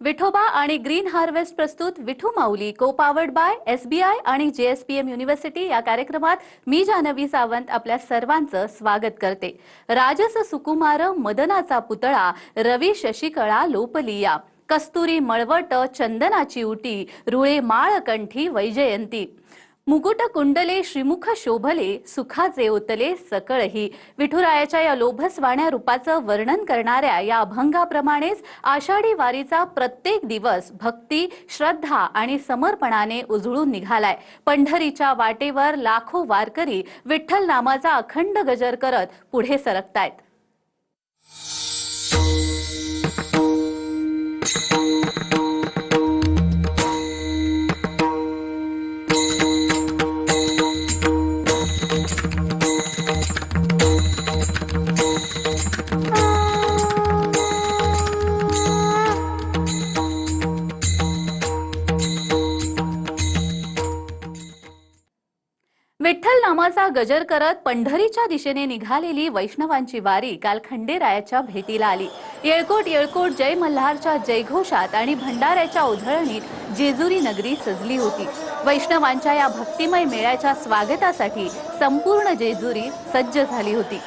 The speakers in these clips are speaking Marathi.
विठोबा आणि ग्रीन हार्वेस्ट प्रस्तुत विठू माऊली को पावर्ड बाय SBI आणि JSPM युनिव्हर्सिटी या कार्यक्रमात मी जानवी सावंत आपल्या सर्वांचं स्वागत करते। राजस सुकुमार मदनाचा पुतळा रवी शशिकळा लोपलिया कस्तुरी मळवट चंदनाची उटी रुळे माळकंठी वैजयंती मुकुट कुंडले श्रीमुख शोभले सुखाचे ओतले सकळही। विठुरायाच्या या लोभसवाण्या रूपाचं वर्णन करणाऱ्या या अभंगाप्रमाणेच आषाढी वारीचा प्रत्येक दिवस भक्ती श्रद्धा आणि समर्पणाने उजळून निघालाय। पंढरीच्या वाटेवर लाखो वारकरी विठ्ठल नामाचा अखंड गजर करत पुढे सरकतायत। विठ्ठल नामाचा गजर करत पंढरीच्या दिशेने निघालेली वैष्णवांची वारी काल खंडेरायाच्या भेटीला आली। येळकोट येळकोट जय मल्हारच्या जयघोषात आणि भंडाऱ्याच्या उधळणीत जेजुरी नगरी सजली होती। वैष्णवांच्या या भक्तिमय मेळ्याच्या स्वागतासाठी संपूर्ण जेजुरी सज्ज झाली होती।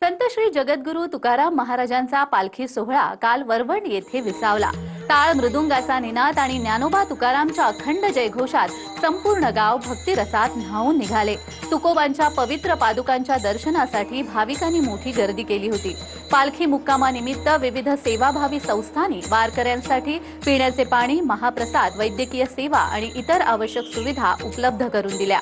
संत श्री जगद्गुरु तुकाराम महाराजांचा पालखी सोहळा काल वरवंड येथे विसावला। टाळ मृदुंगाचा निनाद आणि ज्ञानोबा तुकारामच्या अखंड जयघोषात संपूर्ण गाव भक्तिरसात न्हावून निघाले। तुकोबांच्या पवित्र पादुकांच्या दर्शनासाठी भाविकांनी मोठी गर्दी केली होती। पालखी मुक्कामानिमित्त विविध सेवाभावी संस्थांनी वारकऱ्यांसाठी पिण्याचे पाणी, महाप्रसाद, वैद्यकीय सेवा आणि इतर आवश्यक सुविधा उपलब्ध करून दिल्या।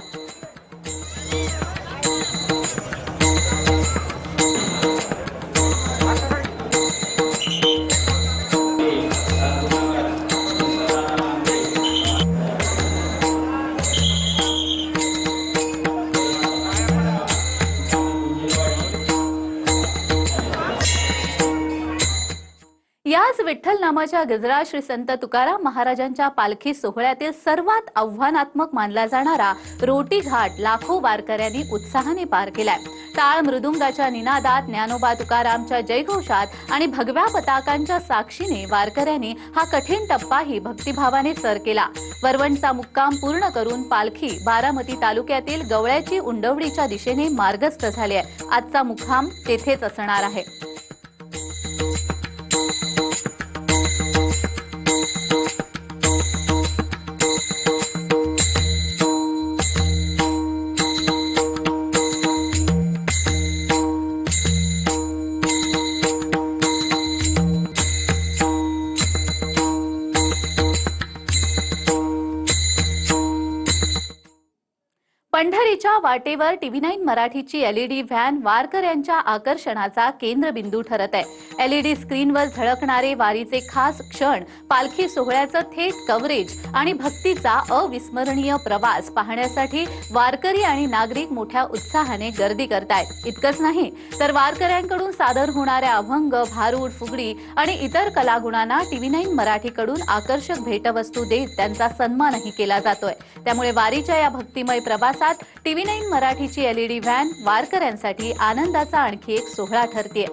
याच विठ्ठल नामाच्या गजरात श्री संत तुकाराम महाराजांच्या पालखी सोहळ्यातील सर्वात आव्हानात्मक मानला जाणारा रोटी घाट लाखो वारकऱ्यांनी उत्साहाने पार केलाय। टाळ मृदुंगाच्या निनादात, ज्ञानोबा तुकारामच्या जयघोषात आणि भगव्या पताकांच्या साक्षीने वारकऱ्यांनी हा कठीण टप्पाही भक्तिभावाने सर केला। वरवंडचा मुक्काम पूर्ण करून पालखी बारामती तालुक्यातील गवळ्याची उंडवडीच्या दिशेने मार्गस्थ झाली आहे। आजचा मुक्काम तेथेच असणार आहे। पंढरीच्या वाटेवर TV9 मराठीची LED व्हॅन वारकऱ्यांच्या आकर्षणाचा केंद्रबिंदू ठरत आहे। LED स्क्रीनवर झळकणारे वारीचे खास क्षण, पालखी सोहळ्याचं थेट कव्हरेज आणि भक्तीचा अविस्मरणीय प्रवास पाहण्यासाठी वारकरी आणि नागरिक मोठ्या उत्साहाने गर्दी करतायत। इतकंच नाही तर वारकऱ्यांकडून सादर होणाऱ्या अभंग, भारूड, फुगडी आणि इतर कलागुणांना TV9 मराठीकडून आकर्षक भेटवस्तू देत त्यांचा सन्मानही केला जातोय। त्यामुळे वारीच्या या भक्तिमय प्रवासात TV9 मराठीची LED व्हॅन वारकऱ्यांसाठी आनंदाचा आणखी एक सोहळा ठरतेय।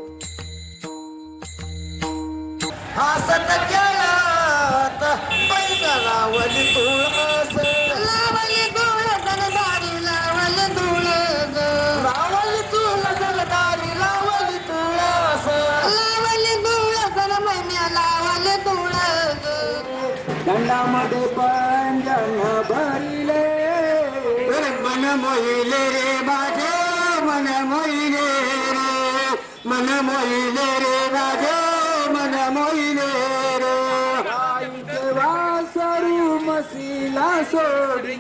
हसत गेलात बैला लावली तुळस, लावली तुळस दारी लावली तुळस, लावली तुळस दारी लावली तुळस, लावली तुळस मैन्या लावली तुळस, दंडामध्ये पंजन भरिले मन मोहिले रे माझे मन मोहिले रे मन मोहिले रे का सोडी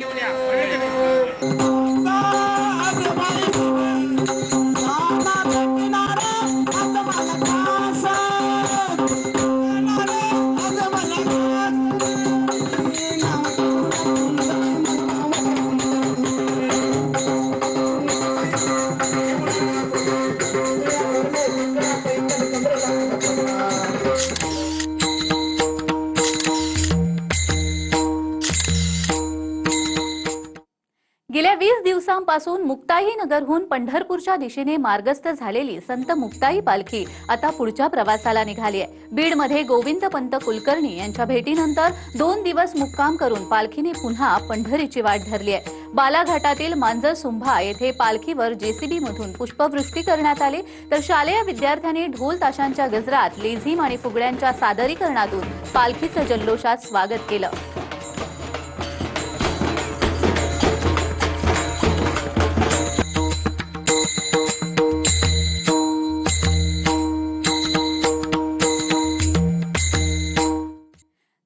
गेल्या 20 दिवसांपासून मुक्ताई नगरहून पंढरपूरच्या दिशेने मार्गस्थ झालेली संत मुक्ताई पालखी आता पुढच्या प्रवासाला निघाली आहे. बीडमध्ये गोविंदपंत कुलकर्णी यांच्या भेटीनंतर 2 दिवस मुक्काम करून पालखीने पुन्हा पंढरीची वाट धरली आहे. बालाघाटातील मांजरसुंभा येथे पालखीवर जेसीबी मधून पुष्पवृष्टी करण्यात आली, तर शालेय विद्यार्थ्यांनी ढोल ताशांच्या गजरात, लेझीम आणि फुगड्यांच्या सादरीकरणातून पालखीचं जल्लोषात स्वागत केलं.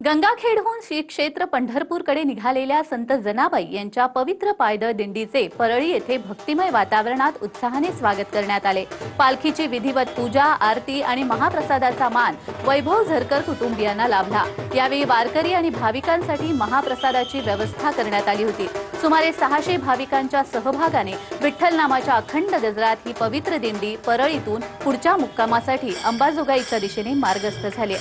गंगाखेडहून श्री क्षेत्र पंढरपूरकडे निघालेल्या संत जनाबाई यांच्या पवित्र पायदळ दिंडीचे परळी येथे भक्तिमय वातावरणात उत्साहाने स्वागत करण्यात आले. पालखीची विधिवत पूजा, आरती आणि महाप्रसादाचा मान वैभव झरकर कुटुंबियांना लाभला. यावेळी वारकरी आणि भाविकांसाठी महाप्रसादाची व्यवस्था करण्यात आली होती. सुमारे 600 भाविकांच्या सहभागाने विठ्ठल नामाच्या अखंड गजरात ही पवित्र दिंडी परळीतून पुढच्या मुक्कामासाठी अंबाजोगाईच्या दिशेने मार्गस्थ झाली.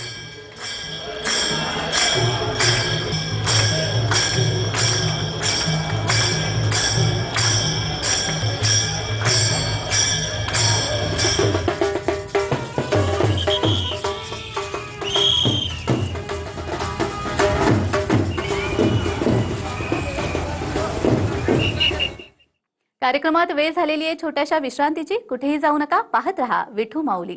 कार्यक्रमात वेळ झालेली आहे छोट्याशा विश्रांतीची. कुठेही जाऊ नका, पाहत रहा विठू माऊली.